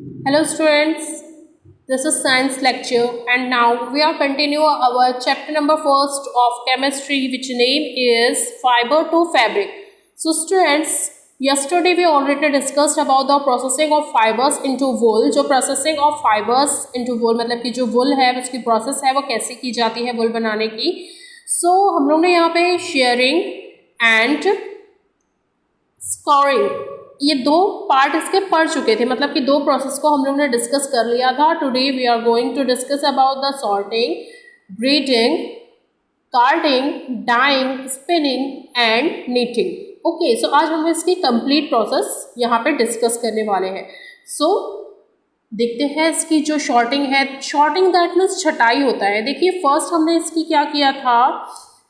Hello students, this is science lecture and now we are continue our chapter number first of chemistry which name is fiber to fabric. So students, yesterday we already discussed about the processing of fibers into wool. जो processing of fibers into wool मतलब कि जो wool है उसकी process है वो कैसे की जाती है wool बनाने की. So हम लोग ने यहाँ पे shearing and scouring ये दो पार्ट इसके पढ़ चुके थे, मतलब कि दो प्रोसेस को हम लोग ने डिस्कस कर लिया था. Today we are going to discuss about the sorting, breeding, carding, dyeing, spinning and knitting. Okay, so आज हम इसकी कंप्लीट प्रोसेस यहाँ पे डिस्कस करने वाले हैं. सो देखते हैं इसकी जो शॉर्टिंग है. शॉर्टिंग दैट मीन्स छटाई होता है. देखिए फर्स्ट हमने इसकी क्या किया था,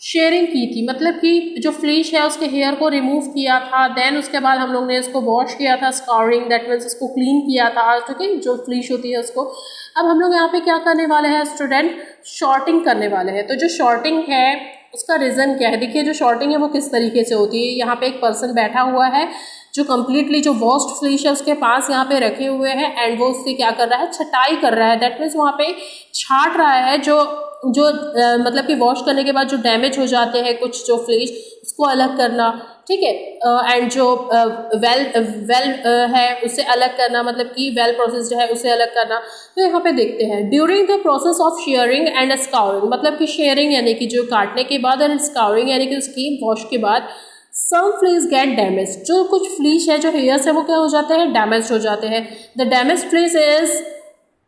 शेयरिंग की थी, मतलब कि जो फ्लीश है उसके हेयर को रिमूव किया था. देन उसके बाद हम लोग ने इसको वॉश किया था, स्काउरिंग दैट मीन्स इसको क्लीन किया था. ठीक है, जो फ्लीश होती है उसको. अब हम लोग यहाँ पे क्या करने वाले हैं स्टूडेंट, शॉर्टिंग करने वाले हैं. तो जो शॉर्टिंग है उसका रीज़न क्या है, देखिए जो शॉर्टिंग है वो किस तरीके से होती है. यहाँ पे एक पर्सन बैठा हुआ है जो कम्प्लीटली जो वॉश्ड फ्लीश है उसके पास यहाँ पे रखे हुए हैं एंड वो उससे क्या कर रहा है, छटाई कर रहा है. दैट मीन्स वहाँ पे छाट रहा है जो मतलब कि वॉश करने के बाद जो डैमेज हो जाते हैं कुछ जो फ्लीश उसको अलग करना. ठीक है, एंड जो वेल है उसे अलग करना, मतलब कि वेल प्रोसेस्ड है उसे अलग करना. तो यहाँ पे देखते हैं during the process of shearing and scouring, मतलब कि शेयरिंग यानी कि जो काटने के बाद एंड स्काउरिंग यानी कि उसकी वॉश के बाद सम फ्लीस गेट डैमेज, जो कुछ फ्लीश है जो हेयर्स है वो क्या हो जाते हैं, डैमेज हो जाते हैं. The damage fleece is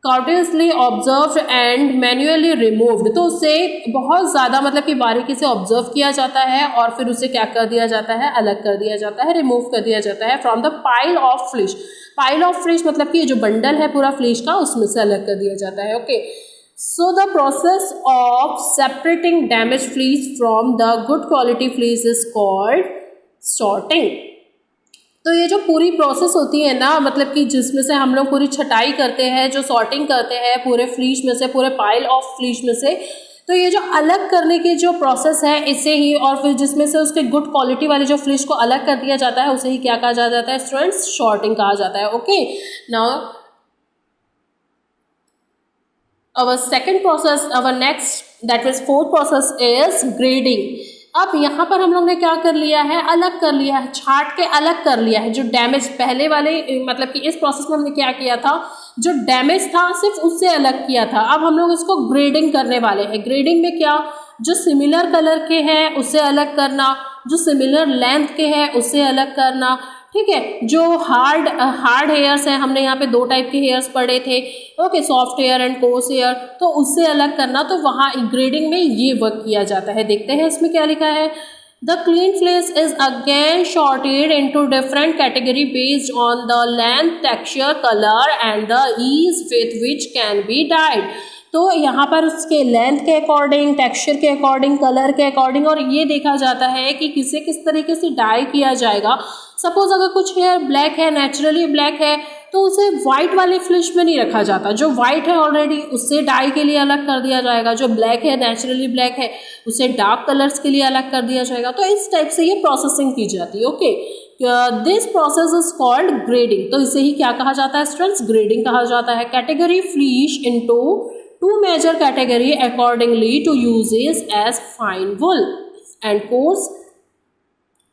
cautiously observe and manually removed, तो उसे बहुत ज़्यादा मतलब कि बारीकी से ऑब्जर्व किया जाता है और फिर उसे क्या कर दिया जाता है, अलग कर दिया जाता है, रिमूव कर दिया जाता है from the pile of फ्लिश. Pile of फ्लिश मतलब कि जो बंडल है पूरा फ्लिश का उसमें से अलग कर दिया जाता है. Okay, so the process of separating damage fleece from the good quality fleece is called sorting. तो ये जो पूरी प्रोसेस होती है ना, मतलब कि जिसमें से हम लोग पूरी छटाई करते हैं, जो सॉर्टिंग करते हैं पूरे फ्लीश में से, पूरे पाइल ऑफ फ्लीश में से, तो ये जो अलग करने की जो प्रोसेस है इसे ही, और फिर जिसमें से उसके गुड क्वालिटी वाली जो फ्लीश को अलग कर दिया जाता है उसे ही क्या कहा जाता है स्टूडेंट्स, शॉर्टिंग कहा जाता है. Okay, now our second process, our next that is fourth process is grading. अब यहाँ पर हम लोग ने क्या कर लिया है, अलग कर लिया है, छाट के अलग कर लिया है जो डैमेज पहले वाले, मतलब कि इस प्रोसेस में हमने क्या किया था, जो डैमेज था सिर्फ उससे अलग किया था. अब हम लोग इसको ग्रेडिंग करने वाले हैं. ग्रेडिंग में क्या, जो सिमिलर कलर के हैं उससे अलग करना, जो सिमिलर लेंथ के हैं उससे अलग करना. ठीक है, जो हार्ड हेयर्स हैं, हमने यहाँ पे दो टाइप के हेयर्स पढ़े थे. Okay, soft hair and coarse hair, तो उससे अलग करना. तो वहाँ ग्रेडिंग में ये वर्क किया जाता है. देखते हैं इसमें क्या लिखा है. The clean fleece is again sorted into different category based on the length, texture, colour and the ease with which can be dyed. तो यहाँ पर उसके लेंथ के अकॉर्डिंग, टेक्सचर के अकॉर्डिंग, कलर के अकॉर्डिंग, और ये देखा जाता है कि किसे किस तरीके से डाई किया जाएगा. सपोज अगर कुछ हेयर ब्लैक है, नेचुरली ब्लैक है, तो उसे वाइट वाले फ्लिश में नहीं रखा जाता. जो वाइट है ऑलरेडी उससे डाई के लिए अलग कर दिया जाएगा. जो ब्लैक है, नेचुरली ब्लैक है, उसे डार्क कलर्स के लिए अलग कर दिया जाएगा. तो इस टाइप से ये प्रोसेसिंग की जाती है. Okay, this process is called grading. तो इसे ही क्या कहा जाता है स्टूडेंट्स, ग्रेडिंग कहा जाता है. Category फ्लिश into two major category accordingly to uses as fine wool and coarse.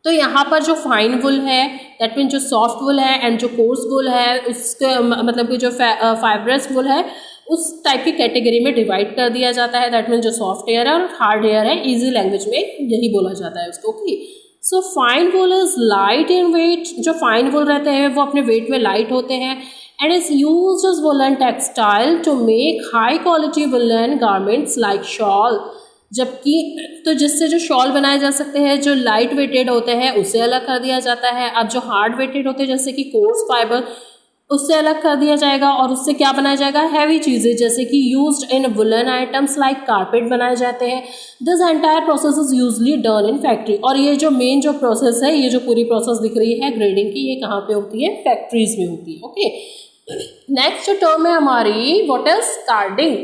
तो यहाँ पर जो फाइन वुल है दैट मीन जो सॉफ्ट वुल है एंड जो कोर्स वुल है उसके मतलब कि जो फाइब्रस वुल है उस टाइप की कैटेगरी में डिवाइड कर दिया जाता है. दैट मीन जो सॉफ्ट हेयर है और हार्ड हेयर है, इजी लैंग्वेज में यही बोला जाता है उसको. Okay, so fine wool is light in weight. जो फाइन वुल रहते हैं वो अपने वेट में लाइट होते हैं and is used as woolen textile to make high quality woolen garments like shawl. जबकि तो जिससे जो शॉल बनाए जा सकते हैं जो लाइट वेटेड होते हैं उसे अलग कर दिया जाता है. अब जो हार्ड वेटेड होते हैं जैसे कि कोर्स फाइबर उससे अलग कर दिया जाएगा और उससे क्या बनाया जाएगा, हैवी चीज़ें जैसे कि used in woollen items like carpet बनाए जाते हैं. This entire process is usually done in factory. और ये जो मेन जो प्रोसेस है, ये जो पूरी प्रोसेस दिख रही है ग्रेडिंग की, ये कहाँ पे होती है, फैक्ट्रीज में होती है. ओके, नेक्स्ट टर्म है हमारी व्हाट इज कार्डिंग.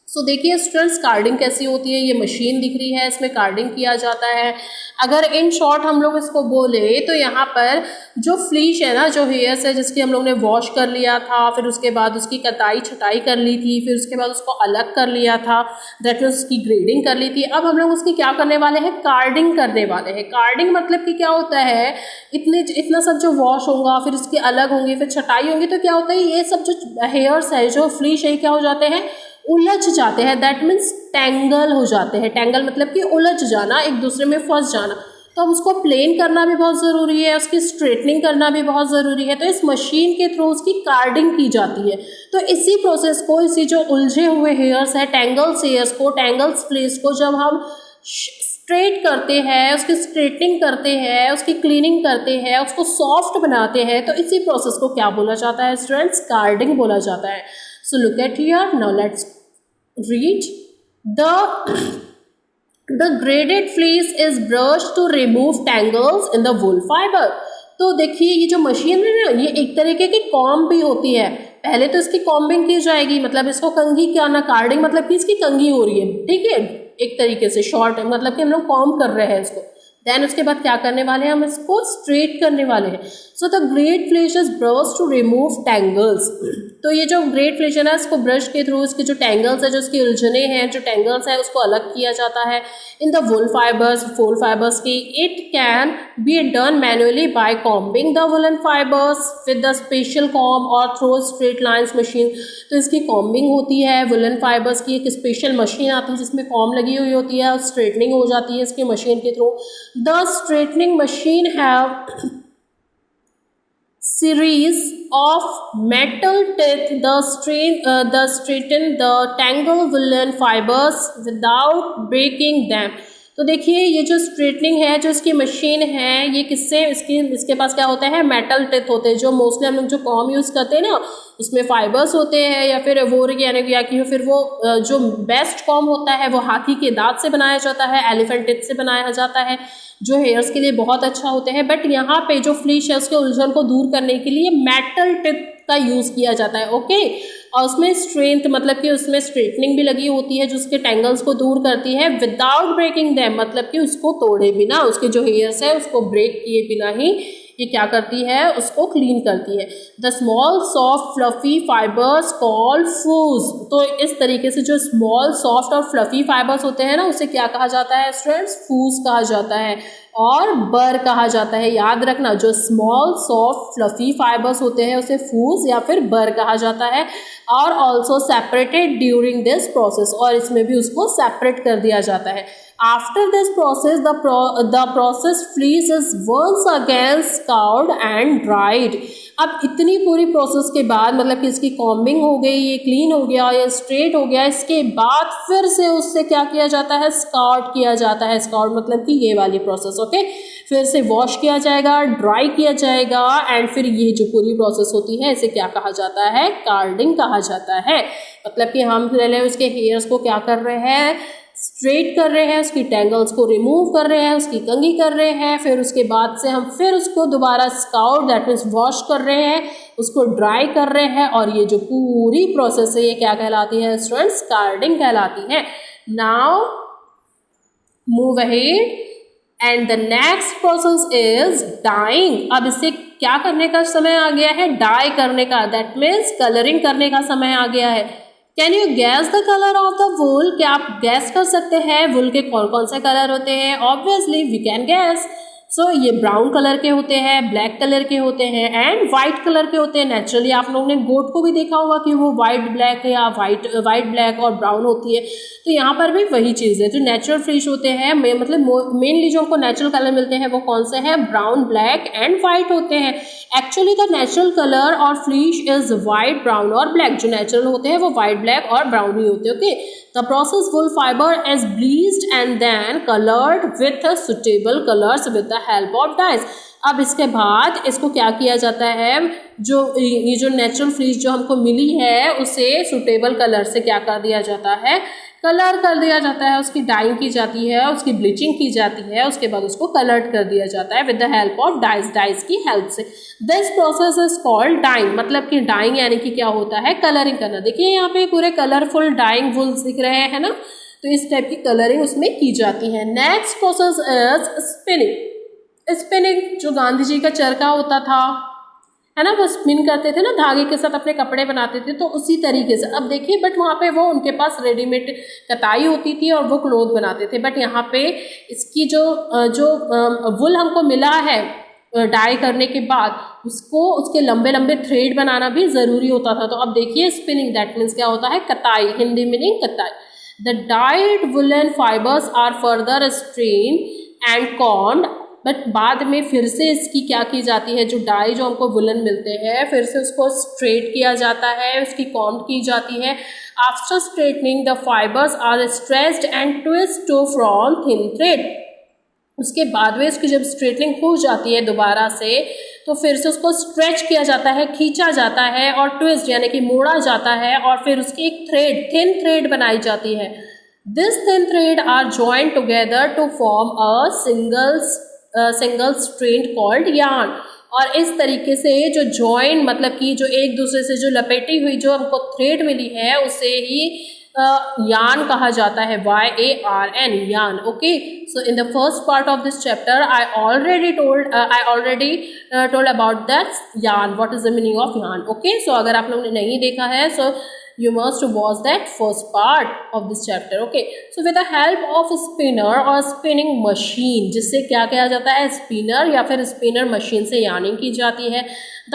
सो देखिए स्टूडेंट्स कार्डिंग कैसी होती है, ये मशीन दिख रही है, इसमें कार्डिंग किया जाता है। अगर इन शॉर्ट हम लोग इसको बोले तो यहाँ पर जो फ्लीश है ना, जो हेयर्स है जिसकी हम लोग ने वॉश कर लिया था, फिर उसके बाद उसकी कटाई छटाई कर ली थी, फिर उसके बाद उसको अलग कर लिया था, दैट मीन्स उसकी ग्रेडिंग कर ली थी। अब हम लोग उसकी क्या करने वाले हैं, कार्डिंग करने वाले हैं। कार्डिंग मतलब कि क्या होता है, इतना सब जो वॉश होगा, फिर उसकी अलग होंगी, फिर छटाई होंगी, तो क्या होता है ये सब जो हेयर्स है, जो फ्लीश है, क्या हो जाते हैं, उलझ जाते हैं। दैट मीन्स टैंगल हो जाते हैं। टैंगल मतलब कि उलझ जाना, एक दूसरे में फंस जाना। तो अब उसको प्लेन करना भी बहुत ज़रूरी है, उसकी स्ट्रेटनिंग करना भी बहुत ज़रूरी है। तो इस मशीन के थ्रू उसकी कार्डिंग की जाती है। तो इसी प्रोसेस को, इसी जो उलझे हुए हेयर्स है, टैंगल्स हेयर्स को, टैंगल्स फ्लीस को जब हम स्ट्रेट करते हैं, उसकी स्ट्रेटनिंग करते हैं, उसकी क्लीनिंग करते हैं, उसको सॉफ्ट बनाते हैं, तो इसी प्रोसेस को क्या बोला जाता है स्टूडेंट्स, कार्डिंग बोला जाता है। So look at here, now let's read the graded fleece is brushed to remove tangles in the wool fiber। तो देखिए ये जो मशीन है ना, ये एक तरीके की कॉम्ब भी होती है। पहले तो इसकी कॉम्बिंग की जाएगी, मतलब इसको कंघी क्या ना, कार्डिंग मतलब कि इसकी कंघी हो रही है, ठीक है, एक तरीके से शॉर्ट मतलब कि हम लोग कॉम्ब कर रहे हैं इसको। देन उसके बाद क्या करने वाले हैं, हम इसको स्ट्रेट करने वाले हैं। So the grade fleece is brush to remove tangles. तो ये जो ग्रेड फ्लेश है ना, इसको ब्रश के थ्रू इसके जो टैंगल्स है, जो इसकी उलझने हैं, जो टैंगल्स है, उसको अलग किया जाता है। इन द वुल फाइबर्स की it can be done manually by combing the woollen fibres with the special comb और थ्रू स्ट्रेट लाइन्स मशीन। तो इसकी कॉम्बिंग होती है, वुलन फाइबर्स की एक स्पेशल मशीन आती है जिसमें कॉम्ब लगी हुई होती है और स्ट्रेटनिंग हो जाती है इसकी मशीन के through. The straightening machine have series of metal teeth the straighten the tangled woolen fibers without breaking them। तो देखिए ये जो स्ट्रेटनिंग है, जो इसकी मशीन है, ये किससे, इसके पास क्या होता है, मेटल टिथ होते हैं। जो मोस्टली हम लोग जो कॉम यूज़ करते हैं ना, उसमें फाइबर्स होते हैं, या फिर वो या फिर वो जो बेस्ट कॉम होता है वो हाथी के दांत से बनाया जाता है, एलिफेंट टिथ से बनाया जाता है, जो हेयर्स के लिए बहुत अच्छा होते हैं। बट यहाँ पे जो फ्लीश है उसके उलझन को दूर करने के लिए मेटल टिप का यूज़ किया जाता है। ओके, और उसमें स्ट्रेंथ मतलब कि उसमें स्ट्रेटनिंग भी लगी होती है जो उसके टैंगल्स को दूर करती है विदाउट ब्रेकिंग देम, मतलब कि उसको तोड़े बिना, उसके जो हेयर्स है उसको ब्रेक किए बिना ही ये क्या करती है, उसको क्लीन करती है। The small soft fluffy fibres called fuzz. तो इस तरीके से जो स्मॉल सॉफ्ट और फ्लफी फाइबर्स होते हैं ना, उसे क्या कहा जाता है स्टूडेंट्स, फूज कहा जाता है और बर कहा जाता है। याद रखना, जो स्मॉल सॉफ्ट फ्लफी फाइबर्स होते हैं उसे फूज या फिर बर कहा जाता है। और also separated during this process, और इसमें भी उसको सेपरेट कर दिया जाता है। After this process, the process fleece is once again scoured and dried। अब इतनी पूरी प्रोसेस के बाद, मतलब कि इसकी कॉम्बिंग हो गई, ये क्लीन हो गया, ये स्ट्रेट हो गया, इसके बाद फिर से उससे क्या किया जाता है, स्काउट किया जाता है। स्काउट मतलब कि ये वाली प्रोसेस, ओके, फिर से वॉश किया जाएगा, ड्राई किया जाएगा, एंड फिर ये जो पूरी प्रोसेस होती है इसे क्या कहा जाता है, कार्डिंग कहा जाता है। मतलब कि हम पहले उसके हेयर्स को क्या कर रहे हैं, स्ट्रेट कर रहे हैं, उसकी टैंगल्स को रिमूव कर रहे हैं, उसकी कंघी कर रहे हैं, फिर उसके बाद से हम फिर उसको दोबारा स्काउट दैट मीन्स वॉश कर रहे हैं, उसको ड्राई कर रहे हैं, और ये जो पूरी प्रोसेस है ये क्या कहलाती है स्टूडेंट्स, कार्डिंग कहलाती है। Now move ahead and the next process is dyeing. अब इससे क्या करने का समय आ गया है, डाई करने का, दैट मीन्स कलरिंग करने का समय आ गया है। Can you guess the colour of the wool? क्या आप गैस कर सकते हैं वुल के कौन कौन से कलर होते हैं? Obviously we can guess. So ये ब्राउन कलर के होते हैं, ब्लैक कलर के होते हैं एंड वाइट कलर के होते हैं। नेचुरली आप लोगों ने गोट को भी देखा होगा कि वो वाइट ब्लैक या वाइट ब्लैक और ब्राउन होती है। तो यहाँ पर भी वही चीज़ है, जो नेचुरल फिश होते हैं, मतलब मेनली जो हमको नेचुरल कलर मिलते हैं वो कौन से हैं, ब्राउन, ब्लैक एंड वाइट होते हैं। एक्चुअली द नेचुरल कलर और फिश इज वाइट, ब्राउन और ब्लैक। जो नेचुरल होते हैं वो वाइट, ब्लैक और ब्राउन ही होते हैं। Okay, the process wool fiber is bleached and then colored with suitable colors with the help of dyes। अब इसके बाद इसको क्या किया जाता है, जो ये जो नेचुरल फ्लीस जो हमको मिली है उसे सुटेबल कलर से क्या कर दिया जाता है, कलर कर दिया जाता है, उसकी डाइंग की जाती है, उसकी ब्लीचिंग की जाती है, उसके बाद उसको कलर्ड कर दिया जाता है with the help of dyes की हेल्प से। This process is called dyeing, मतलब कि डाइंग यानी कि क्या होता है, कलरिंग करना। देखिए यहाँ पे पूरे कलरफुल डाइंग वुल्स दिख रहे हैं ना, तो इस टाइप की कलरिंग उसमें की जाती है। Next process is spinning. Spinning जो गांधी जी का चरखा होता था है ना, वो स्पिन करते थे ना, धागे के साथ अपने कपड़े बनाते थे, तो उसी तरीके से अब देखिए, बट वहाँ पे वो उनके पास रेडीमेड कताई होती थी और वो क्लोथ बनाते थे, बट यहाँ पे इसकी जो वुल हमको मिला है डाई करने के बाद, उसको उसके लंबे लंबे थ्रेड बनाना भी ज़रूरी होता था। तो अब देखिए स्पिनिंग, दैट मीन्स क्या होता है, कताई, हिंदी मीनिंग कताई। The dyed woollen fibres are further strained and combed, but बाद में फिर से इसकी क्या की जाती है, जो डाई जो हमको वुलन मिलते हैं, फिर से उसको स्ट्रेट किया जाता है, उसकी कॉन्ड की जाती है। After straightening the fibres are stretched and twist to from thin thread. उसके बाद में इसकी जब स्ट्रेटनिंग हो जाती है दोबारा से, तो फिर से उसको स्ट्रेच किया जाता है, खींचा जाता है और ट्विस्ट यानी कि मोड़ा जाता है, और फिर उसकी एक थ्रेड, थिन थ्रेड बनाई जाती है। This thin thread are joined together to form a single strand called yarn. और इस तरीके से जो जॉइन, मतलब कि जो एक दूसरे से जो लपेटी हुई जो हमको थ्रेड मिली है, उसे ही यार्न कहा जाता है, YARN, yarn. Okay, so in the first part of this chapter I already told about that yarn, what is the meaning of yarn. Okay, so अगर आप लोगों ने नहीं देखा है, सो you must watch that first part of this chapter. Okay, so with the help of spinner or spinning machine, जिससे क्या किया जाता है, spinner या फिर spinner machine से yarning की जाती है।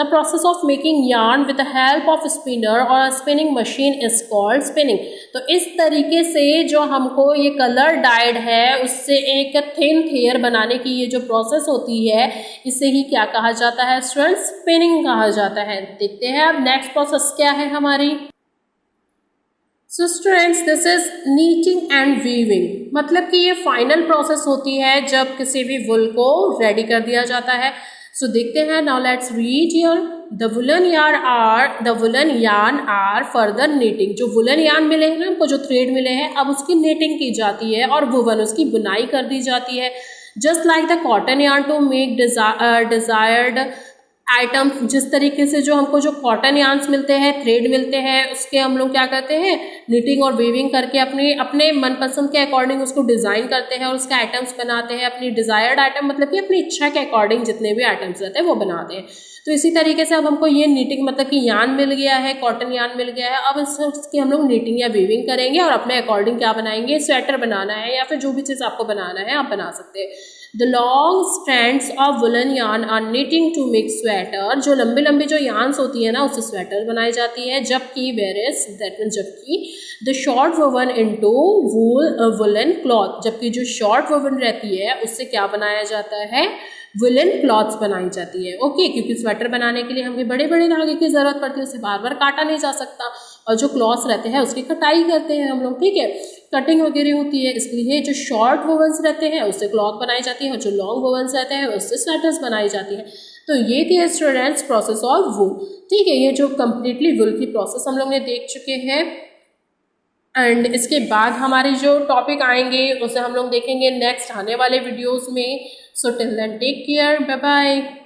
The process of making yarn with the help of spinner or spinning machine is called spinning. तो इस तरीके से जो हमको ये कलर डाइड है, उससे एक थिन थेयर बनाने की ये जो प्रोसेस होती है, इसे ही क्या कहा जाता है स्टूडेंट्स, स्पिनिंग कहा जाता है। देखते हैं अब नेक्स्ट प्रोसेस क्या है हमारी। So students, this is knitting and weaving, मतलब कि ये फाइनल प्रोसेस होती है जब किसी भी वुल को रेडी कर दिया जाता है। सो देखते हैं, now let's read here. The woollen yarn are further knitting. जो वुलन यार्न मिले हैं ना हमको, जो थ्रेड मिले हैं, अब उसकी नीटिंग की जाती है और वुवन, उसकी बुनाई कर दी जाती है। Just like the cotton yarn to make desired item, जिस तरीके से जो हमको जो कॉटन यार्न्स मिलते हैं, थ्रेड मिलते हैं, उसके हम लोग क्या करते हैं, निटिंग और वीविंग करके अपने मनपसंद के अकॉर्डिंग उसको डिज़ाइन करते हैं और उसके आइटम्स बनाते हैं। अपनी डिज़ायर्ड आइटम मतलब कि अपनी इच्छा के अकॉर्डिंग जितने भी आइटम्स रहते हैं वो बनाते हैं। तो इसी तरीके से अब हमको ये नीटिंग, मतलब कि यार्न मिल गया है, कॉटन यार्न मिल गया है, अब इसकी हम लोग नीटिंग या वीविंग करेंगे और अपने अकॉर्डिंग क्या बनाएंगे, स्वेटर बनाना है या फिर जो भी चीज़ आपको बनाना है आप बना सकते हैं। The long strands of woolen yarn are knitting to make sweater। जो लंबे लंबे जो yarns होती है ना, उससे स्वेटर बनाई जाती है। जबकि whereas that means जबकि the short woven into woolen cloth, जबकि जो short woven रहती है उससे क्या बनाया जाता है, वुलन क्लॉथ्स बनाई जाती है। ओके, क्योंकि स्वेटर बनाने के लिए हमें बड़े बड़े धागे की ज़रूरत पड़ती है, उसे बार बार काटा नहीं जा सकता, और जो क्लॉथ्स रहते हैं उसकी कटाई करते हैं हम लोग, ठीक है, कटिंग वगैरह होती है। इसलिए जो शॉर्ट वोवन्स रहते हैं उससे क्लॉथ बनाई जाती है और जो लॉन्ग वोवन्स रहते हैं उससे स्वेटर्स बनाई जाती है। तो ये थी स्टूडेंट्स प्रोसेस ऑफ वूल, ठीक है। ये जो कम्प्लीटली वुल की प्रोसेस हम लोग ने देख चुके हैं, एंड इसके बाद हमारे जो टॉपिक आएंगे उसे हम लोग देखेंगे नेक्स्ट आने वाले वीडियोज़ में। So till then take care, bye bye.